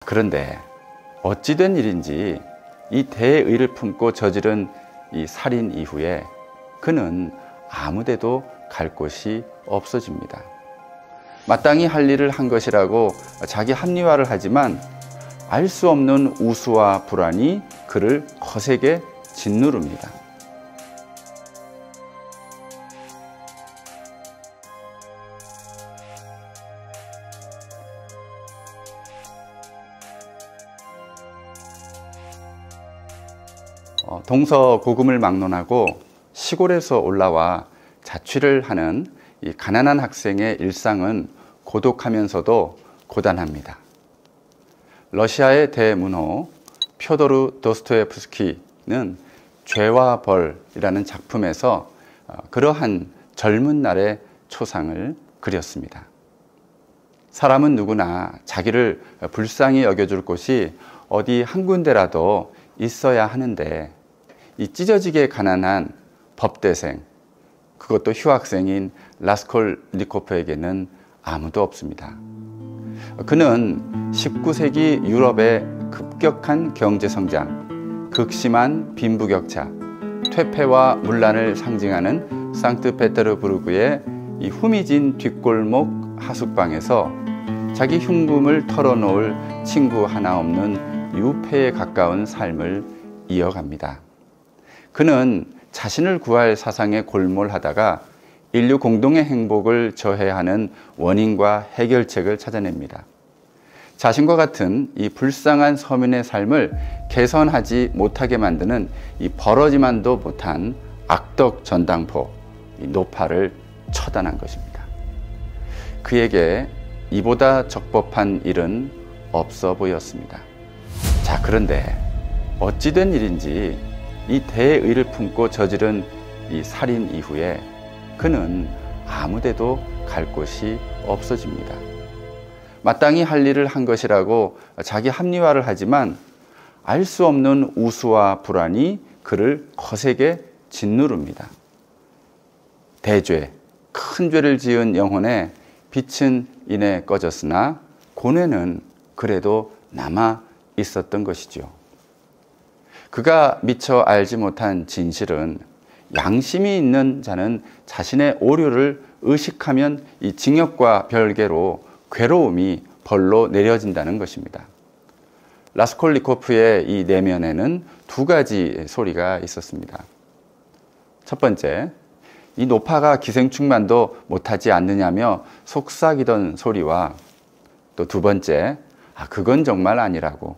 그런데 어찌된 일인지 이 대의를 품고 저지른 이 살인 이후에 그는 아무데도 갈 곳이 없어집니다. 마땅히 할 일을 한 것이라고 자기 합리화를 하지만 알 수 없는 우수와 불안이 그를 거세게 짓누릅니다. 동서고금을 막론하고 시골에서 올라와 자취를 하는 이 가난한 학생의 일상은 고독하면서도 고단합니다. 러시아의 대문호 퓨도르 도스토옙스키는 죄와 벌이라는 작품에서 그러한 젊은 날의 초상을 그렸습니다. 사람은 누구나 자기를 불쌍히 여겨줄 곳이 어디 한 군데라도 있어야 하는데 이 찢어지게 가난한 법대생, 그것도 휴학생인 라스콜니코프에게는 아무도 없습니다. 그는 19세기 유럽의 급격한 경제성장, 극심한 빈부격차, 퇴폐와 문란을 상징하는 상트페테르부르크의 이 후미진 뒷골목 하숙방에서 자기 흉금을 털어놓을 친구 하나 없는 유폐에 가까운 삶을 이어갑니다. 그는 자신을 구할 사상에 골몰하다가 인류 공동의 행복을 저해하는 원인과 해결책을 찾아냅니다. 자신과 같은 이 불쌍한 서민의 삶을 개선하지 못하게 만드는 이 벌어지만도 못한 악덕 전당포 이 노파를 처단한 것입니다. 그에게 이보다 적법한 일은 없어 보였습니다. 자, 그런데 어찌된 일인지 이 대의를 품고 저지른 이 살인 이후에 그는 아무데도 갈 곳이 없어집니다. 마땅히 할 일을 한 것이라고 자기 합리화를 하지만 알 수 없는 우수와 불안이 그를 거세게 짓누릅니다. 대죄, 큰 죄를 지은 영혼의 빛은 이내 꺼졌으나 고뇌는 그래도 남아 있었던 것이죠. 그가 미처 알지 못한 진실은 양심이 있는 자는 자신의 오류를 의식하면 이 징역과 별개로 괴로움이 벌로 내려진다는 것입니다. 라스콜니코프의 이 내면에는 두 가지 소리가 있었습니다. 첫 번째, 이 노파가 기생충만도 못하지 않느냐며 속삭이던 소리와 또 두 번째, 그건 정말 아니라고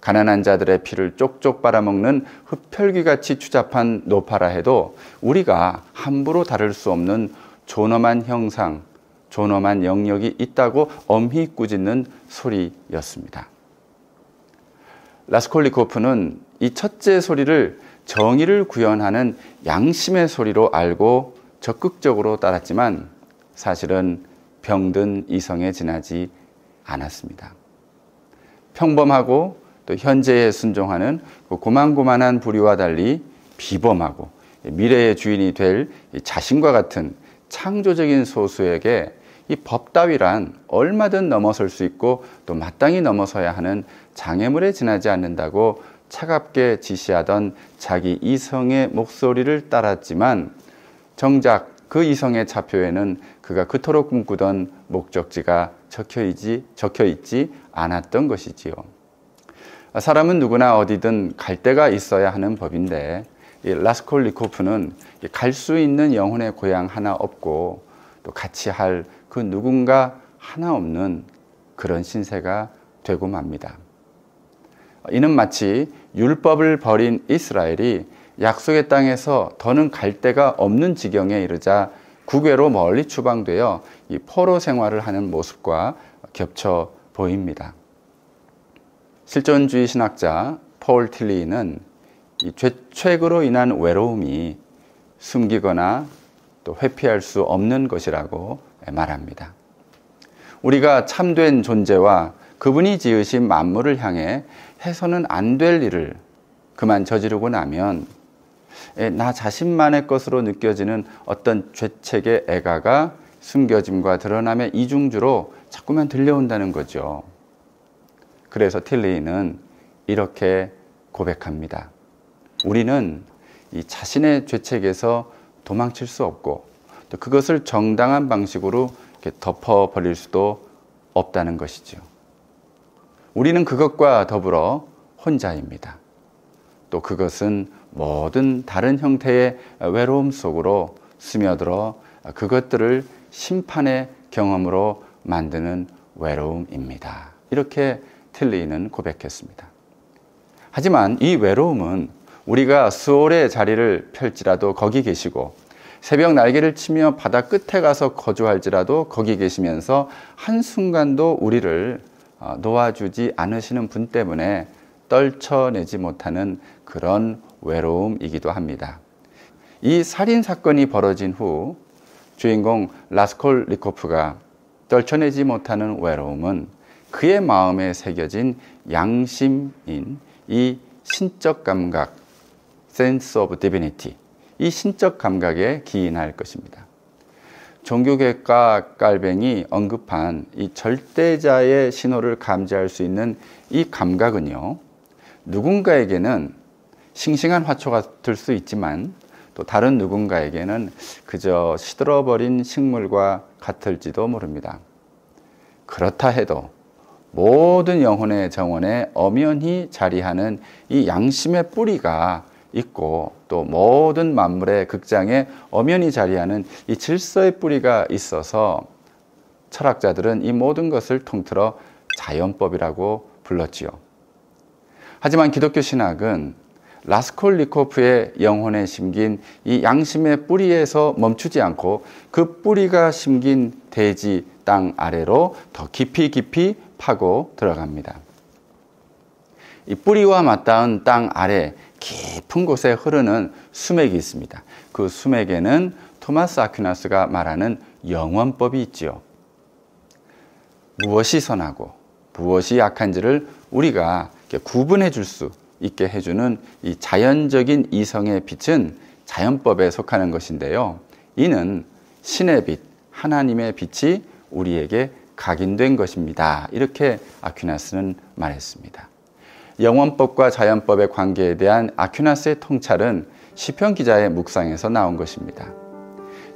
가난한 자들의 피를 쪽쪽 빨아먹는 흡혈귀같이 추잡한 노파라 해도 우리가 함부로 다룰 수 없는 존엄한 형상, 존엄한 영역이 있다고 엄히 꾸짖는 소리였습니다. 라스콜니코프는 이 첫째 소리를 정의를 구현하는 양심의 소리로 알고 적극적으로 따랐지만 사실은 병든 이성에 지나지 않았습니다. 평범하고 또 현재에 순종하는 고만고만한 부류와 달리 비범하고 미래의 주인이 될 자신과 같은 창조적인 소수에게 이 법 따위란 얼마든 넘어설 수 있고 또 마땅히 넘어서야 하는 장애물에 지나지 않는다고 차갑게 지시하던 자기 이성의 목소리를 따랐지만 정작 그 이성의 차표에는 그가 그토록 꿈꾸던 목적지가 적혀있지 않았던 것이지요. 사람은 누구나 어디든 갈 데가 있어야 하는 법인데 라스콜니코프는 갈 수 있는 영혼의 고향 하나 없고 또 같이 할 그 누군가 하나 없는 그런 신세가 되고 맙니다. 이는 마치 율법을 버린 이스라엘이 약속의 땅에서 더는 갈 데가 없는 지경에 이르자 국외로 멀리 추방되어 이 포로 생활을 하는 모습과 겹쳐 보입니다. 실존주의 신학자 폴 틸리는 이 죄책으로 인한 외로움이 숨기거나 또 회피할 수 없는 것이라고 말합니다. 우리가 참된 존재와 그분이 지으신 만물을 향해 해서는 안 될 일을 그만 저지르고 나면 나 자신만의 것으로 느껴지는 어떤 죄책의 애가가 숨겨짐과 드러남의 이중주로 자꾸만 들려온다는 거죠. 그래서 틸리는 이렇게 고백합니다. 우리는 이 자신의 죄책에서 도망칠 수 없고 또 그것을 정당한 방식으로 이렇게 덮어버릴 수도 없다는 것이죠. 우리는 그것과 더불어 혼자입니다. 또 그것은 모든 다른 형태의 외로움 속으로 스며들어 그것들을 심판의 경험으로 만드는 외로움입니다. 이렇게 틸리는 고백했습니다. 하지만 이 외로움은 우리가 수월의 자리를 펼지라도 거기 계시고 새벽 날개를 치며 바다 끝에 가서 거주할지라도 거기 계시면서 한순간도 우리를 놓아주지 않으시는 분 때문에 떨쳐내지 못하는 그런 외로움이기도 합니다. 이 살인사건이 벌어진 후 주인공 라스콜리코프가 떨쳐내지 못하는 외로움은 그의 마음에 새겨진 양심인 이 신적 감각, sense of divinity, 이 신적 감각에 기인할 것입니다. 종교개혁가 깔뱅이 언급한 이 절대자의 신호를 감지할 수 있는 이 감각은요, 누군가에게는 싱싱한 화초 같을 수 있지만 또 다른 누군가에게는 그저 시들어버린 식물과 같을지도 모릅니다. 그렇다 해도 모든 영혼의 정원에 엄연히 자리하는 이 양심의 뿌리가 있고 또 모든 만물의 극장에 엄연히 자리하는 이 질서의 뿌리가 있어서 철학자들은 이 모든 것을 통틀어 자연법이라고 불렀지요. 하지만 기독교 신학은 라스콜리코프의 영혼에 심긴 이 양심의 뿌리에서 멈추지 않고 그 뿌리가 심긴 대지 땅 아래로 더 깊이 파고 들어갑니다. 이 뿌리와 맞닿은 땅 아래 깊은 곳에 흐르는 수맥이 있습니다. 그 수맥에는 토마스 아퀴나스가 말하는 영원법이 있지요. 무엇이 선하고 무엇이 악한지를 우리가 구분해 줄 수 있게 해주는 이 자연적인 이성의 빛은 자연법에 속하는 것인데요. 이는 신의 빛, 하나님의 빛이 우리에게 각인된 것입니다. 이렇게 아퀴나스는 말했습니다. 영원법과 자연법의 관계에 대한 아퀴나스의 통찰은 시편 기자의 묵상에서 나온 것입니다.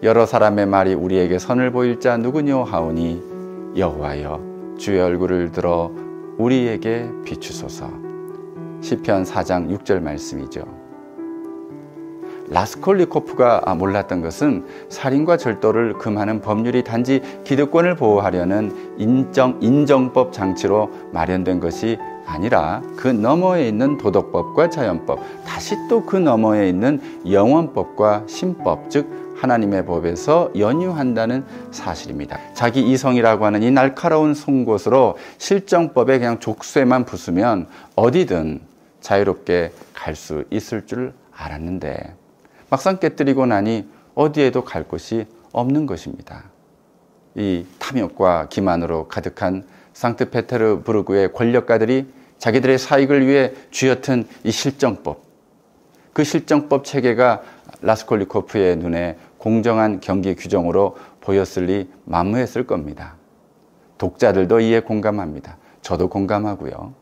여러 사람의 말이 우리에게 선을 보일 자 누구뇨 하오니 여호와여 주의 얼굴을 들어 우리에게 비추소서. 시편 4장 6절 말씀이죠. 라스콜리코프가 몰랐던 것은 살인과 절도를 금하는 법률이 단지 기득권을 보호하려는 인정법 장치로 마련된 것이 아니라 그 너머에 있는 도덕법과 자연법, 다시 또 그 너머에 있는 영원법과 신법, 즉 하나님의 법에서 연유한다는 사실입니다. 자기 이성이라고 하는 이 날카로운 송곳으로 실정법에 그냥 족쇄만 부수면 어디든 자유롭게 갈 수 있을 줄 알았는데 막상 깨뜨리고 나니 어디에도 갈 곳이 없는 것입니다. 이 탐욕과 기만으로 가득한 상트페테르부르크의 권력가들이 자기들의 사익을 위해 쥐어튼 이 실정법, 그 실정법 체계가 라스콜리코프의 눈에 공정한 경기 규정으로 보였으리 만무했을 겁니다. 독자들도 이에 공감합니다. 저도 공감하고요.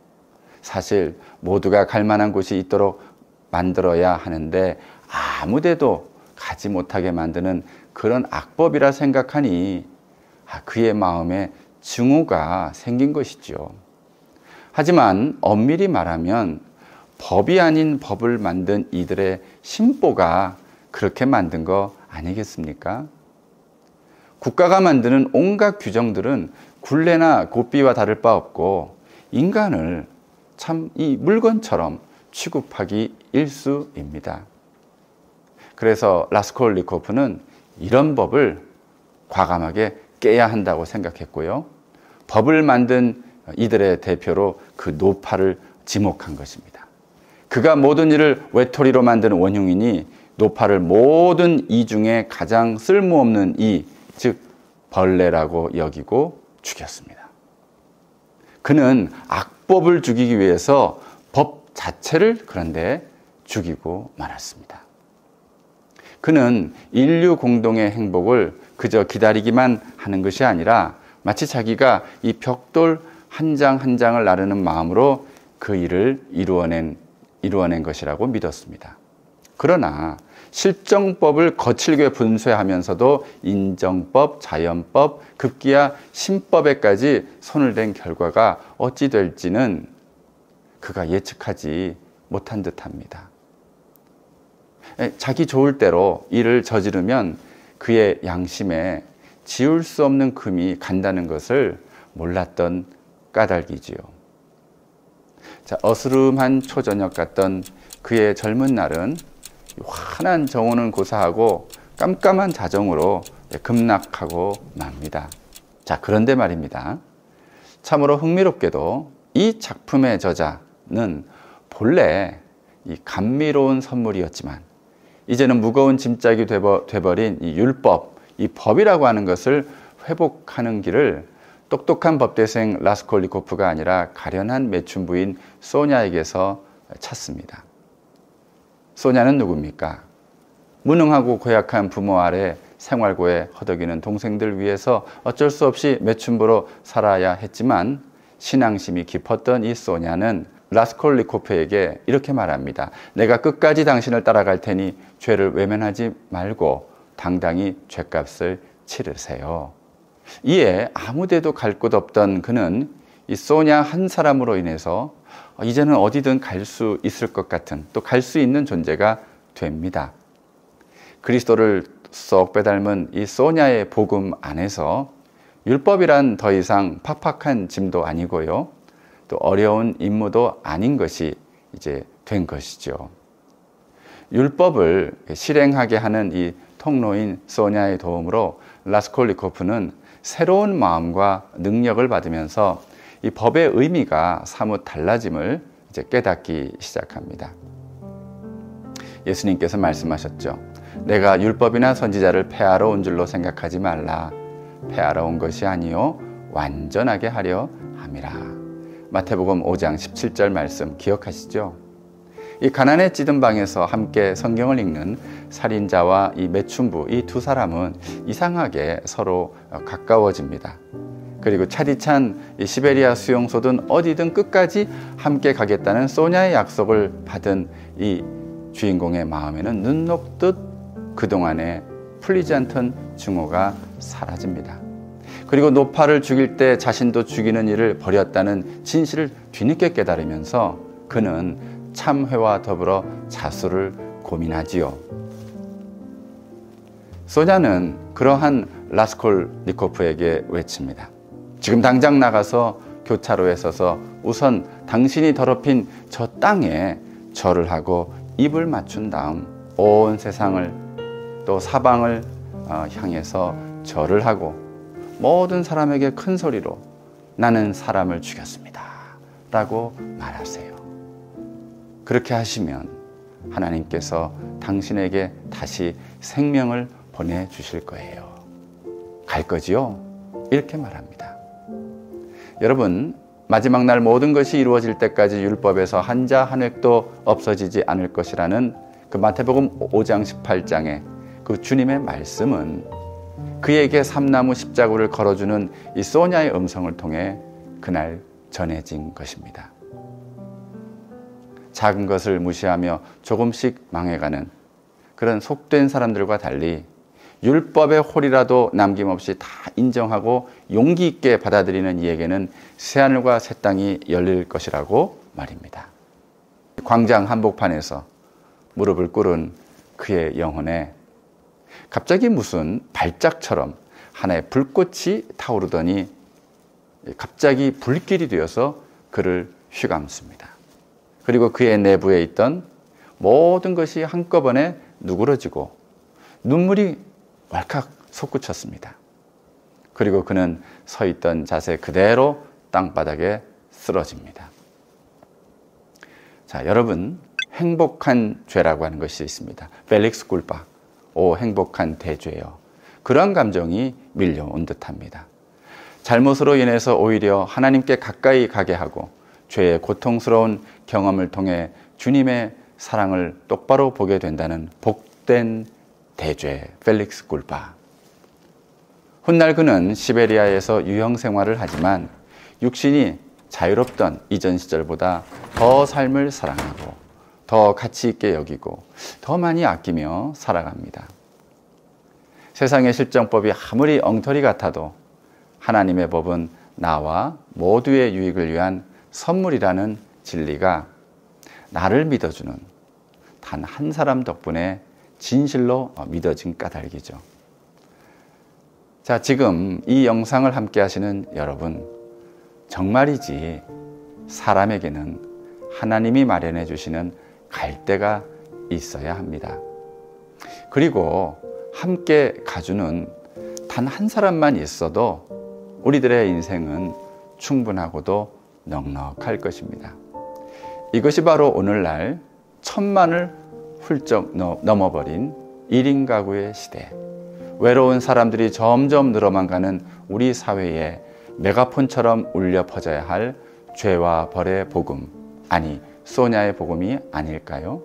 사실 모두가 갈 만한 곳이 있도록 만들어야 하는데 아무데도 가지 못하게 만드는 그런 악법이라 생각하니 그의 마음에 증오가 생긴 것이죠. 하지만 엄밀히 말하면 법이 아닌 법을 만든 이들의 심보가 그렇게 만든 거 아니겠습니까? 국가가 만드는 온갖 규정들은 굴레나 고삐와 다를 바 없고 인간을 참 이 물건처럼 취급하기 일쑤입니다. 그래서 라스콜리코프는 이런 법을 과감하게 깨야 한다고 생각했고요. 법을 만든 이들의 대표로 그 노파를 지목한 것입니다. 그가 모든 일을 외톨이로 만드는 원흉이니 노파를 모든 이 중에 가장 쓸모없는 이, 즉 벌레라고 여기고 죽였습니다. 그는 악법을 죽이기 위해서 법 자체를 그런데 죽이고 말았습니다. 그는 인류 공동의 행복을 그저 기다리기만 하는 것이 아니라 마치 자기가 이 벽돌 한 장 한 장을 나르는 마음으로 그 일을 이루어낸 것이라고 믿었습니다. 그러나 실정법을 거칠게 분쇄하면서도 인정법, 자연법, 급기야 신법에까지 손을 댄 결과가 어찌 될지는 그가 예측하지 못한 듯합니다. 자기 좋을 대로 일을 저지르면 그의 양심에 지울 수 없는 금이 간다는 것을 몰랐던 까닭이지요. 자, 어스름한 초저녁 같던 그의 젊은 날은 환한 정오는 고사하고 깜깜한 자정으로 급락하고 맙니다. 자, 그런데 말입니다. 참으로 흥미롭게도 이 작품의 저자는 본래 이 감미로운 선물이었지만 이제는 무거운 짐짝이 돼버린 이 율법, 이 법이라고 하는 것을 회복하는 길을 똑똑한 법대생 라스콜니코프가 아니라 가련한 매춘부인 소냐에게서 찾습니다. 소냐는 누굽니까? 무능하고 고약한 부모 아래 생활고에 허덕이는 동생들 위해서 어쩔 수 없이 매춘부로 살아야 했지만 신앙심이 깊었던 이 소냐는 라스콜니코프에게 이렇게 말합니다. 내가 끝까지 당신을 따라갈 테니 죄를 외면하지 말고 당당히 죄값을 치르세요. 이에 아무데도 갈 곳 없던 그는 이 소냐 한 사람으로 인해서 이제는 어디든 갈 수 있을 것 같은, 또 갈 수 있는 존재가 됩니다. 그리스도를 쏙 빼닮은 이 소냐의 복음 안에서 율법이란 더 이상 팍팍한 짐도 아니고요, 또 어려운 임무도 아닌 것이 이제 된 것이죠. 율법을 실행하게 하는 이 통로인 소냐의 도움으로 라스콜니코프는 새로운 마음과 능력을 받으면서 이 법의 의미가 사뭇 달라짐을 이제 깨닫기 시작합니다. 예수님께서 말씀하셨죠. 내가 율법이나 선지자를 폐하러 온 줄로 생각하지 말라. 폐하러 온 것이 아니요 완전하게 하려 함이라. 마태복음 5장 17절 말씀 기억하시죠? 이 가난에 찌든 방에서 함께 성경을 읽는 살인자와 이 매춘부, 이 두 사람은 이상하게 서로 가까워집니다. 그리고 차디찬 이 시베리아 수용소든 어디든 끝까지 함께 가겠다는 소냐의 약속을 받은 이 주인공의 마음에는 눈 녹듯 그동안에 풀리지 않던 증오가 사라집니다. 그리고 노파를 죽일 때 자신도 죽이는 일을 벌였다는 진실을 뒤늦게 깨달으면서 그는 참회와 더불어 자수를 고민하지요. 소냐는 그러한 라스콜니코프에게 외칩니다. 지금 당장 나가서 교차로에 서서 우선 당신이 더럽힌 저 땅에 절을 하고 입을 맞춘 다음 온 세상을 또 사방을 향해서 절을 하고 모든 사람에게 큰 소리로 나는 사람을 죽였습니다 라고 말하세요. 그렇게 하시면 하나님께서 당신에게 다시 생명을 보내주실 거예요. 갈 거지요? 이렇게 말합니다. 여러분, 마지막 날 모든 것이 이루어질 때까지 율법에서 한자 한 획도 없어지지 않을 것이라는 그 마태복음 5장 18장의 그 주님의 말씀은 그에게 삼나무 십자구를 걸어주는 이 소냐의 음성을 통해 그날 전해진 것입니다. 작은 것을 무시하며 조금씩 망해가는 그런 속된 사람들과 달리 율법의 홀이라도 남김없이 다 인정하고 용기 있게 받아들이는 이에게는 새하늘과 새 땅이 열릴 것이라고 말입니다. 광장 한복판에서 무릎을 꿇은 그의 영혼에 갑자기 무슨 발작처럼 하나의 불꽃이 타오르더니 갑자기 불길이 되어서 그를 휘감습니다. 그리고 그의 내부에 있던 모든 것이 한꺼번에 누그러지고 눈물이 왈칵 솟구쳤습니다. 그리고 그는 서 있던 자세 그대로 땅바닥에 쓰러집니다. 자, 여러분, 행복한 죄라고 하는 것이 있습니다. 펠릭스 굴파, 오 행복한 대죄요. 그런 감정이 밀려온 듯합니다. 잘못으로 인해서 오히려 하나님께 가까이 가게 하고 죄의 고통스러운 경험을 통해 주님의 사랑을 똑바로 보게 된다는 복된 대죄, 펠릭스 굴파. 훗날 그는 시베리아에서 유형 생활을 하지만 육신이 자유롭던 이전 시절보다 더 삶을 사랑하고 더 가치 있게 여기고 더 많이 아끼며 살아갑니다. 세상의 실정법이 아무리 엉터리 같아도 하나님의 법은 나와 모두의 유익을 위한 선물이라는 진리가 나를 믿어주는 단 한 사람 덕분에 진실로 믿어진 까닭이죠. 자, 지금 이 영상을 함께 하시는 여러분, 정말이지 사람에게는 하나님이 마련해 주시는 갈대가 있어야 합니다. 그리고 함께 가주는 단 한 사람만 있어도 우리들의 인생은 충분하고도 넉넉할 것입니다. 이것이 바로 오늘날 1000만을 훌쩍 넘어버린 1인 가구의 시대, 외로운 사람들이 점점 늘어만 가는 우리 사회에 메가폰처럼 울려 퍼져야 할 죄와 벌의 복음, 아니 소냐의 복음이 아닐까요?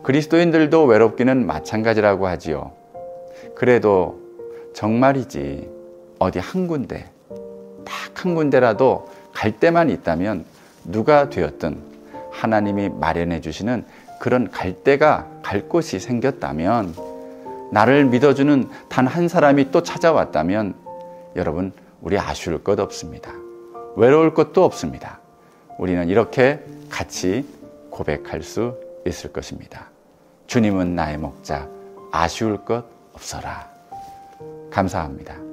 그리스도인들도 외롭기는 마찬가지라고 하지요. 그래도 정말이지 어디 한 군데, 딱 한 군데라도 갈 데만 있다면 누가 되었든 하나님이 마련해 주시는 그런 갈 데가 갈 곳이 생겼다면, 나를 믿어주는 단 한 사람이 또 찾아왔다면 여러분, 우리 아쉬울 것 없습니다. 외로울 것도 없습니다. 우리는 이렇게 같이 고백할 수 있을 것입니다. 주님은 나의 목자, 아쉬울 것 없어라. 감사합니다.